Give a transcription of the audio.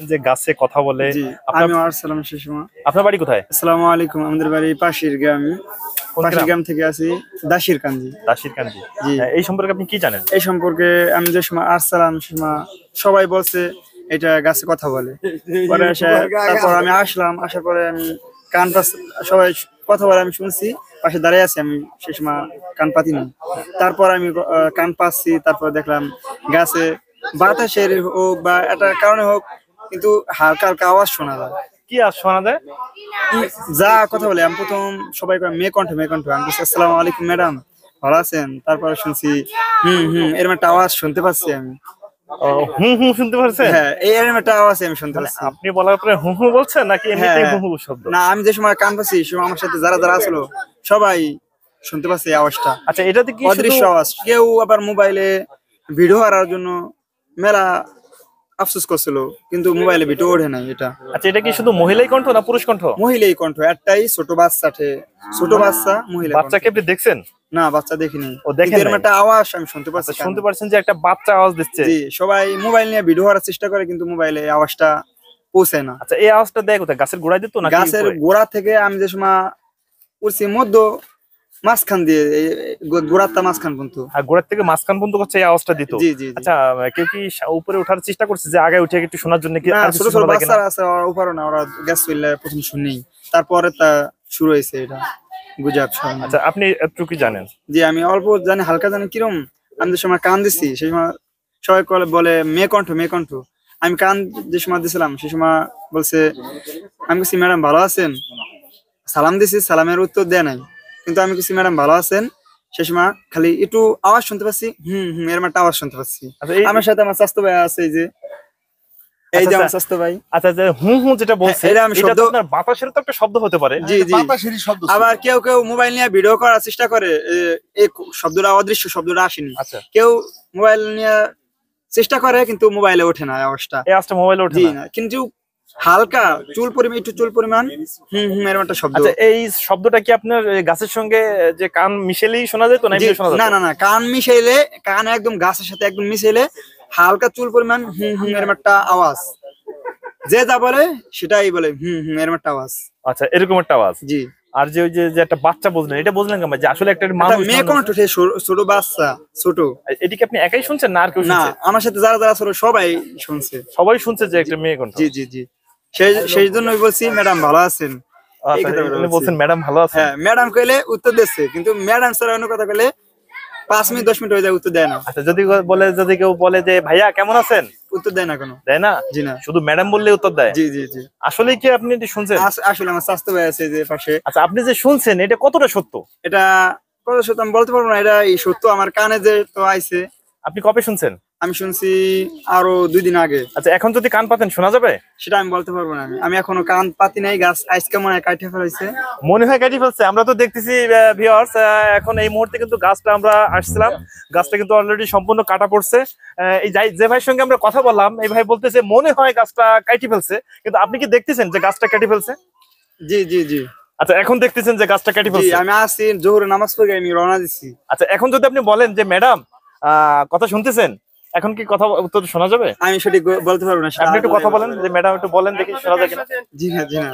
যে গাছে কথা বলে। জি, আপনার আমি আরসালাম সুষমা। আপনার বাড়ি কোথায়? আসসালামু আলাইকুম। আমাদের বাড়ি পাশের গ্রামে। কোন পাশের গ্রাম? গ্রাম থেকে আছি দাসির কান্দি। দাসিরকান্দি। জি, এই সম্পর্কে আপনি কি জানেন? এই সম্পর্কে আমি যে সময় আরসালাম সুষমা সবাই বলছে এটা গাছে কথা বলে। পরে তারপর আমি আসলাম, আসার পরে আমি কান পাশ সবাই কথা বলে আমি শুনছি, পাশে দাঁড়িয়ে আছি আমি সেই সময় কান পাতিনি। তারপর আমি কান পাচ্ছি, তারপর দেখলাম গাছে বাতাসের হোক বা একটা কারণে হোক কিন্তু হালকা হালকা আওয়াজ শোনা যায়। কি আর শোনা যায়? যা কথা বলে আমি প্রথম সবাই কয় মেয়ে কণ্ঠ মেয়ে কণ্ঠ, আমি বলছি আসসালামু আলাইকুম ম্যাডাম, ভালো আছেন? তারপরে শুনছি এরকম একটা আওয়াজ শুনতে পাচ্ছি আমি। ও, হুম হুম শুনতে পারছেন? হ্যাঁ, এরকম একটা আওয়াজ আমি শুনতে মানে পাচ্ছি। আপনি বলার পরে হুম হুম বলছেন নাকি এমনিতেই হ্যাঁ, হুম হুম শব্দ? না আমি যে সময় কান পাচ্ছি সে সময় আমার সাথে যারা যারা আসলো সবাই শুনতে পাচ্ছে এই আওয়াজটা। আচ্ছা, এটাতে কি শুধু অদৃশ্য আওয়াজ। কেউ আবার মোবাইলে ভিডিও করার জন্য মেলা আফসোস করছিল, কিন্তু মোবাইলে ভিডিও ওঠে নাই। এটা আচ্ছা, এটা কি শুধু মহিলাই কণ্ঠ না পুরুষ কণ্ঠ? মহিলাই কণ্ঠ, একটাই ছোট বাচ্চা ছোট বাচ্চা মহিলা কণ্ঠ। বাচ্চাকে আপনি দেখছেন? না, বাচ্চা দেখিনি। ও, দেখেন কিন্তু এরকম নাই? একটা আওয়াজ আমি শুনতে পাচ্ছি আচ্ছা, কানে। শুনতে পারছেন যে একটা বাচ্চা আওয়াজ দিচ্ছে? জি, সবাই মোবাইল নিয়ে ভিডিও করার চেষ্টা করে কিন্তু মোবাইলে আওয়াজটা পৌঁছায় না। আচ্ছা, এই আওয়াজটা দেয় কোথায়? গাছের গোড়ায় দিত নাকি গাছের উপরে? গোড়া থেকে আমি যে সময় উঠছি মধ্য মাঝখান দিয়ে গোড়াটা মাঝখান পর্যন্ত। আর গোড়ার থেকে মাঝখান পর্যন্ত হচ্ছে এই আওয়াজটা দিত? জি জি জি। আচ্ছা, কেউ কি উপরে ওঠার চেষ্টা করছে যে আগে উঠে একটু শোনার জন্য? কি না, আর ছোট কিছু ছোট শোনা যায় কিনা? বাচ্চারা আছে, ওরা উপরে না, ওরা গ্যাস চুইলে প্রথম শুনেই, তারপরে তা শুরু হয়েছে এটা গুজব সব। আচ্ছা, আপনি একটু কি জানেন? জি, আমি অল্প জানি, হালকা জানি। কিরম আমি যে সময় কান দিছি সেই সময় সবাই বলে মেয়ে কণ্ঠ মেয়ে কণ্ঠ। আমি কান যে সময় দিছিলাম সেই সময় বলছে, আমি বলছি ম্যাডাম ভালো আছেন? সালাম দিছি, সালামের উত্তর দেয় নাই। কিন্তু আমি বলছি ম্যাডাম ভালো আছেন, সে সময় খালি একটু আওয়াজ শুনতে পাচ্ছি, এরকম একটা আওয়াজ শুনতে পাচ্ছি। আচ্ছা, আমার সাথে আমার স্বাস্থ্য ভাই আছে, এই যে আচ্ছা, আমার স্বাস্থ্য ভাই। আচ্ছা, যে হুম হুম যেটা বলছে, এটা আমি এটা শব্দ। তো আপনার বাতাসের তো একটা শব্দ হতে পারে। জি জি। আবার কেউ কেউ মোবাইল নিয়ে ভিডিও করার চেষ্টা করে, এই শব্দটা অদৃশ্য শব্দটা আসেনি। আচ্ছা, কেউ মোবাইল নিয়ে চেষ্টা করে কিন্তু মোবাইলে ওঠে না আওয়াজটা। এই আওয়াজটা মোবাইলে ওঠে জি না? না, কিন্তু হালকা একটু চুল পরিমাণ এরকম একটা শব্দ। আচ্ছা, এই শব্দটা কি আপনার এই গাছের সঙ্গে যে কান মিশেলেই শোনা যেত না জি, এমনি শোনা যেত? না না না, কান মিশাইলে, কান একদম গাছের সাথে একদম মিশাইলে হালকা চুল পরিমাণ এরকম একটা আওয়াজ। যে যা বলে সেটাই বলে এরকম একটা আওয়াজ। আচ্ছা, এরকম একটা আওয়াজ। জি, আর যে ওই যে যে একটা বাচ্চা বললেন, এটা বুঝলেন কেমন যে আসলে একটা একটা মানুষ? মেয়ে কণ্ঠ, সে ছোট বাচ্চা ছোট। এটি কি আপনি একাই শুনছেন না আর কেউ না, শুনছে? আমার সাথে যারা যারা ছোট সবাই শুনছে। সবাই শুনছে যে একটা মেয়ে কণ্ঠ? জি জি জি। সেই জন্যই বলছি ম্যাডাম ভালো আছেন, এই আচ্ছা, কথাগুলো উনি বলছি। বলছেন ম্যাডাম ভালো আছেন? হ্যাঁ, ম্যাডাম কইলে উত্তর দিচ্ছে, কিন্তু ম্যাডাম স্যার অন্য কথা কইলে 5 মিনিট 10 মিনিট হয়ে যায়, উত্তর দেয় না। আচ্ছা, যদি কেউ বলে যে ভাইয়া কেমন আছেন, উত্তর দেয় না কোনো। দেয় না? জি না। শুধু ম্যাডাম বললে উত্তর দেয়? জি জি জি। আসলে কি আপনি এটি শুনছেন? আসলে আমার স্বাস্থ্য ভাই আছে যে পাশে। আচ্ছা, আপনি যে শুনছেন এটা কতটা সত্য? এটা কত সত্য আমি বলতে পারবো না, এটা এই সত্য আমার কানে যে তো আইছে। আপনি কবে শুনছেন? আমি শুনছি আরো 2 দিন আগে। আচ্ছা, এখন যদি কান পাতেন শোনা যাবে? সেটা আমি বলতে পারবো না। আমি এখনো কান পাতি নাই, গাছ আজকে মনে হয় কাটে ফেলাইছে। মনে হয় কাটি ফেলছে। আমরা তো দেখতেছি ভিউয়ার্স, এখন এই মুহূর্তে কিন্তু গাছটা আমরা আসছিলাম, গাছটা কিন্তু অলরেডি সম্পূর্ণ কাটা পড়ছে। এই যে ভাইয়ের সঙ্গে আমরা কথা বললাম, এই ভাই বলতেছে মনে হয় গাছটা কাটি ফেলছে, কিন্তু আপনি কি দেখতেছেন যে গাছটা কেটে ফেলছে? জি জি জি। আচ্ছা, এখন দেখতেছেন যে গাছটা কেটে জি, ফেলছে? আমি আসছি জোহরে নামাজ পড়ে আমি রওনা দিছি। আচ্ছা, এখন যদি আপনি বলেন যে ম্যাডাম কথা শুনতেছেন, এখন কি কথা উত্তর শোনা যাবে? আমি সঠিক বলতে পারবো না সেটা। আপনি একটু কথা বলেন যে ম্যাডাম একটু বলেন দেখি শোনা যায় কিনা। জি না জি না।